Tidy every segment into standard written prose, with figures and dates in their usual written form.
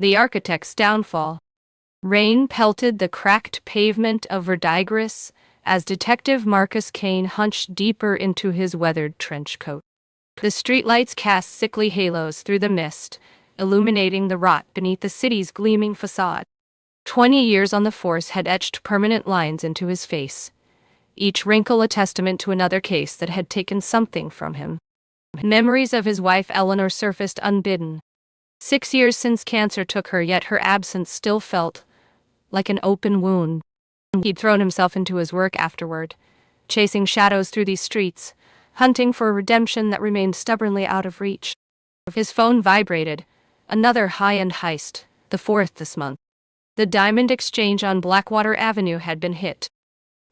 The architect's downfall. Rain pelted the cracked pavement of Verdigris as Detective Marcus Kane hunched deeper into his weathered trench coat. The streetlights cast sickly halos through the mist, illuminating the rot beneath the city's gleaming facade. 20 years on the force had etched permanent lines into his face, each wrinkle a testament to another case that had taken something from him. Memories of his wife Eleanor surfaced unbidden. 6 years since cancer took her, yet her absence still felt like an open wound. He'd thrown himself into his work afterward, chasing shadows through these streets, hunting for a redemption that remained stubbornly out of reach. His phone vibrated. Another high-end heist, the fourth this month. The diamond exchange on Blackwater Avenue had been hit.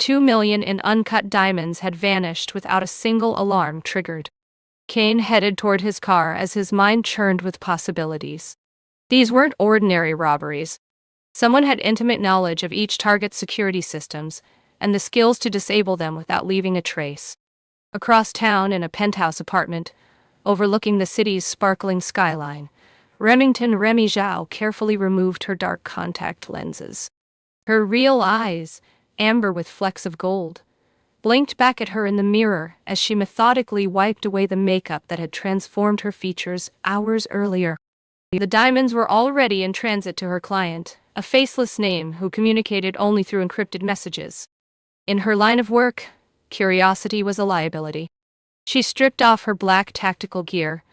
2 million in uncut diamonds had vanished without a single alarm triggered. Kane headed toward his car as his mind churned with possibilities. These weren't ordinary robberies. Someone had intimate knowledge of each target's security systems and the skills to disable them without leaving a trace. Across town in a penthouse apartment, overlooking the city's sparkling skyline, Remy Zhao carefully removed her dark contact lenses. Her real eyes, amber with flecks of gold, blinked back at her in the mirror as she methodically wiped away the makeup that had transformed her features hours earlier. The diamonds were already in transit to her client, a faceless name who communicated only through encrypted messages. In her line of work, curiosity was a liability. She stripped off her black tactical gear,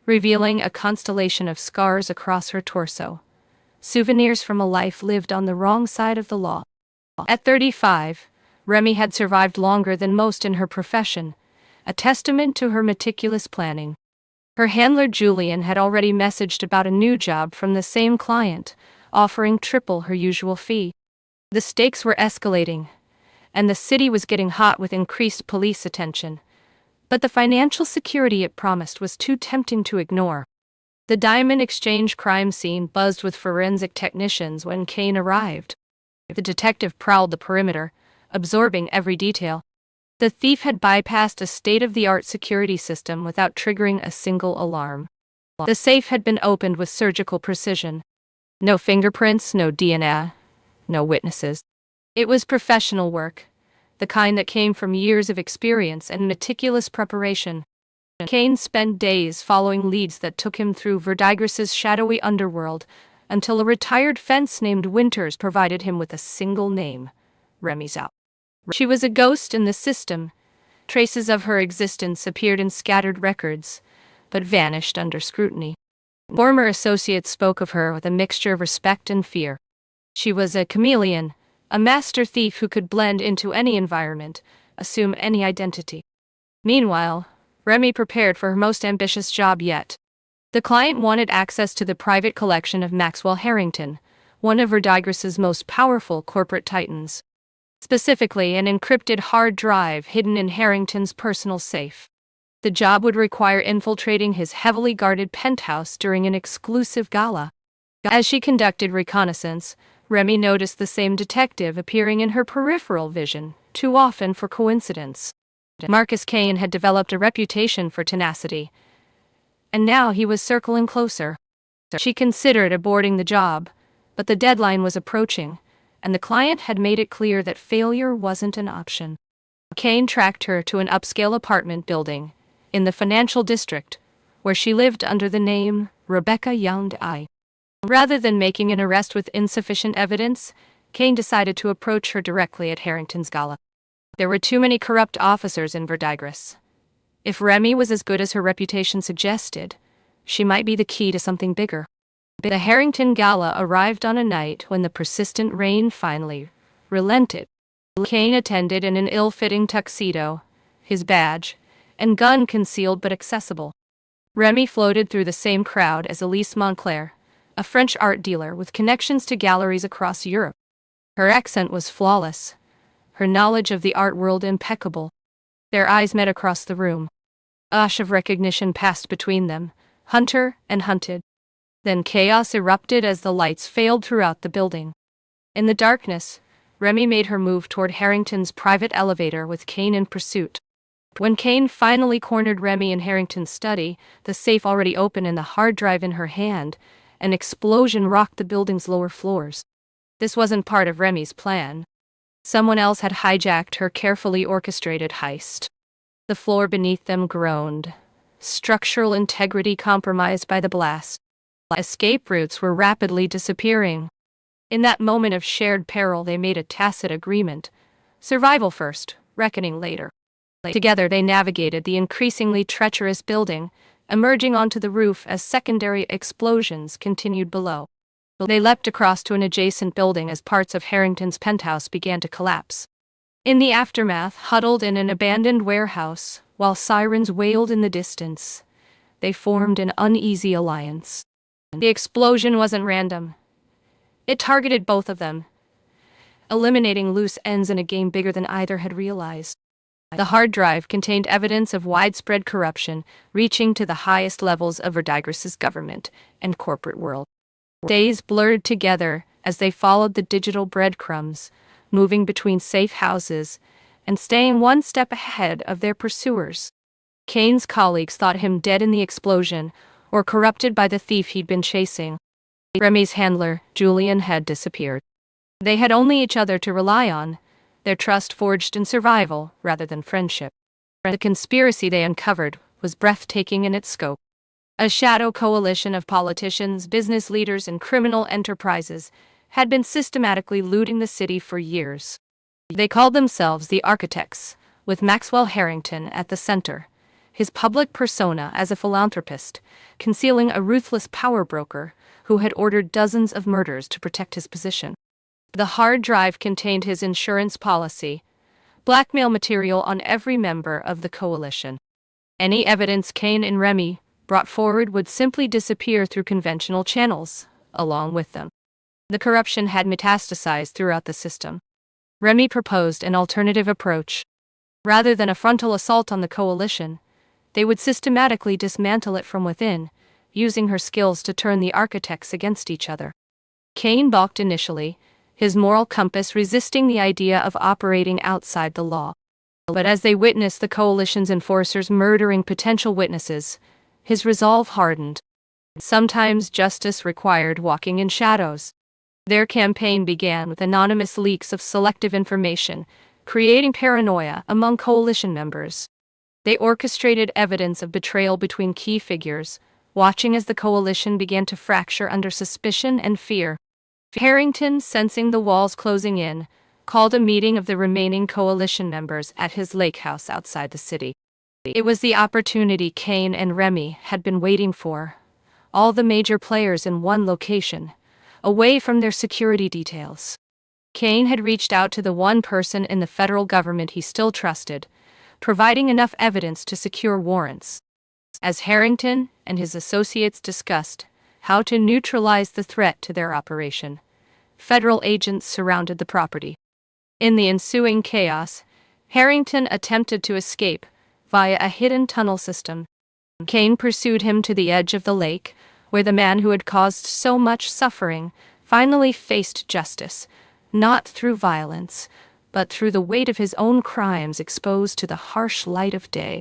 revealing a constellation of scars across her torso, souvenirs from a life lived on the wrong side of the law. At 35, Remy had survived longer than most in her profession, a testament to her meticulous planning. Her handler Julian had already messaged about a new job from the same client, offering triple her usual fee. The stakes were escalating, and the city was getting hot with increased police attention. But the financial security it promised was too tempting to ignore. The diamond exchange crime scene buzzed with forensic technicians when Kane arrived. The detective prowled the perimeter, absorbing every detail. The thief had bypassed a state-of-the-art security system without triggering a single alarm. The safe had been opened with surgical precision. No fingerprints, no DNA, no witnesses. It was professional work, the kind that came from years of experience and meticulous preparation. Kane spent days following leads that took him through Verdigris's shadowy underworld until a retired fence named Winters provided him with a single name: Remy Zhao. She was a ghost in the system. Traces of her existence appeared in scattered records, but vanished under scrutiny. Former associates spoke of her with a mixture of respect and fear. She was a chameleon, a master thief who could blend into any environment, assume any identity. Meanwhile, Remy prepared for her most ambitious job yet. The client wanted access to the private collection of Maxwell Harrington, one of Verdigris's most powerful corporate titans. Specifically, an encrypted hard drive hidden in Harrington's personal safe. The job would require infiltrating his heavily guarded penthouse during an exclusive gala. As she conducted reconnaissance, Remy noticed the same detective appearing in her peripheral vision, too often for coincidence. Marcus Kane had developed a reputation for tenacity, and now he was circling closer. She considered aborting the job, but the deadline was approaching, and the client had made it clear that failure wasn't an option. Kane tracked her to an upscale apartment building in the financial district, where she lived under the name Rebecca Young-I. Rather than making an arrest with insufficient evidence, Kane decided to approach her directly at Harrington's gala. There were too many corrupt officers in Verdigris. If Remy was as good as her reputation suggested, she might be the key to something bigger. The Harrington Gala arrived on a night when the persistent rain finally relented. Kane attended in an ill-fitting tuxedo, his badge and gun concealed but accessible. Remy floated through the same crowd as Elise Montclair, a French art dealer with connections to galleries across Europe. Her accent was flawless, her knowledge of the art world impeccable. Their eyes met across the room. A hush of recognition passed between them, hunter and hunted. Then chaos erupted as the lights failed throughout the building. In the darkness, Remy made her move toward Harrington's private elevator with Kane in pursuit. When Kane finally cornered Remy in Harrington's study, the safe already open and the hard drive in her hand, an explosion rocked the building's lower floors. This wasn't part of Remy's plan. Someone else had hijacked her carefully orchestrated heist. The floor beneath them groaned, structural integrity compromised by the blast. Escape routes were rapidly disappearing. In that moment of shared peril, they made a tacit agreement: survival first, reckoning later. Together they navigated the increasingly treacherous building, emerging onto the roof as secondary explosions continued below. They leapt across to an adjacent building as parts of Harrington's penthouse began to collapse. In the aftermath, huddled in an abandoned warehouse, while sirens wailed in the distance, they formed an uneasy alliance. The explosion wasn't random. It targeted both of them, eliminating loose ends in a game bigger than either had realized. The hard drive contained evidence of widespread corruption, reaching to the highest levels of Verdigris's government and corporate world. Days blurred together as they followed the digital breadcrumbs, moving between safe houses and staying one step ahead of their pursuers. Kane's colleagues thought him dead in the explosion or corrupted by the thief he'd been chasing. Remy's handler, Julian, had disappeared. They had only each other to rely on, their trust forged in survival rather than friendship. The conspiracy they uncovered was breathtaking in its scope. A shadow coalition of politicians, business leaders, and criminal enterprises had been systematically looting the city for years. They called themselves the Architects, with Maxwell Harrington at the center, his public persona as a philanthropist, concealing a ruthless power broker who had ordered dozens of murders to protect his position. The hard drive contained his insurance policy, blackmail material on every member of the coalition. Any evidence Kane and Remy brought forward would simply disappear through conventional channels, along with them. The corruption had metastasized throughout the system. Remy proposed an alternative approach. Rather than a frontal assault on the coalition, they would systematically dismantle it from within, using her skills to turn the Architects against each other. Kane balked initially, his moral compass resisting the idea of operating outside the law. But as they witnessed the coalition's enforcers murdering potential witnesses, his resolve hardened. Sometimes justice required walking in shadows. Their campaign began with anonymous leaks of selective information, creating paranoia among coalition members. They orchestrated evidence of betrayal between key figures, watching as the coalition began to fracture under suspicion and fear. Harrington, sensing the walls closing in, called a meeting of the remaining coalition members at his lake house outside the city. It was the opportunity Kane and Remy had been waiting for. All the major players in one location, away from their security details. Kane had reached out to the one person in the federal government he still trusted, providing enough evidence to secure warrants. As Harrington and his associates discussed how to neutralize the threat to their operation, federal agents surrounded the property. In the ensuing chaos, Harrington attempted to escape via a hidden tunnel system. Kane pursued him to the edge of the lake, where the man who had caused so much suffering finally faced justice, not through violence, but through the weight of his own crimes exposed to the harsh light of day.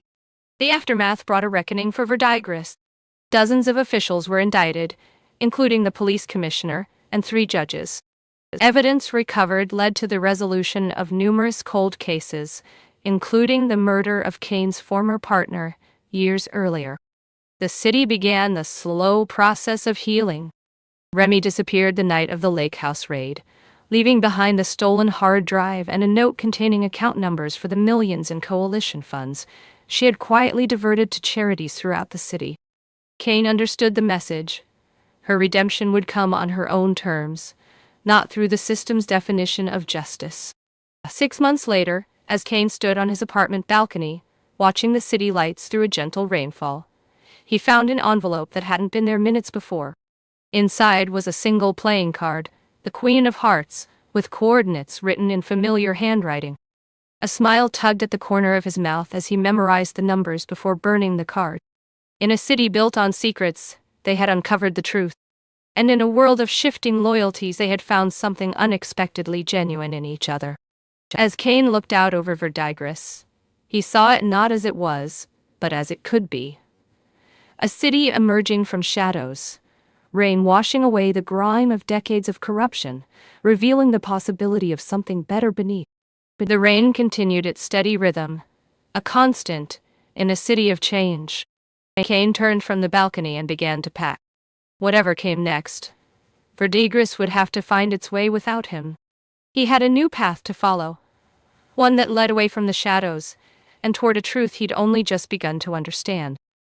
The aftermath brought a reckoning for Verdigris. Dozens of officials were indicted, including the police commissioner and 3 judges. Evidence recovered led to the resolution of numerous cold cases, including the murder of Kane's former partner years earlier. The city began the slow process of healing. Remy disappeared the night of the lake house raid, leaving behind the stolen hard drive and a note containing account numbers for the millions in coalition funds she had quietly diverted to charities throughout the city. Kane understood the message. Her redemption would come on her own terms, not through the system's definition of justice. 6 months later, as Kane stood on his apartment balcony, watching the city lights through a gentle rainfall, he found an envelope that hadn't been there minutes before. Inside was a single playing card, the Queen of Hearts, with coordinates written in familiar handwriting. A smile tugged at the corner of his mouth as he memorized the numbers before burning the card. In a city built on secrets, they had uncovered the truth. And in a world of shifting loyalties, they had found something unexpectedly genuine in each other. As Kane looked out over Verdigris, he saw it not as it was, but as it could be. A city emerging from shadows, rain washing away the grime of decades of corruption, revealing the possibility of something better beneath. But the rain continued its steady rhythm, a constant, in a city of change. Cain turned from the balcony and began to pack. Whatever came next, Verdigris would have to find its way without him. He had a new path to follow, one that led away from the shadows, and toward a truth he'd only just begun to understand.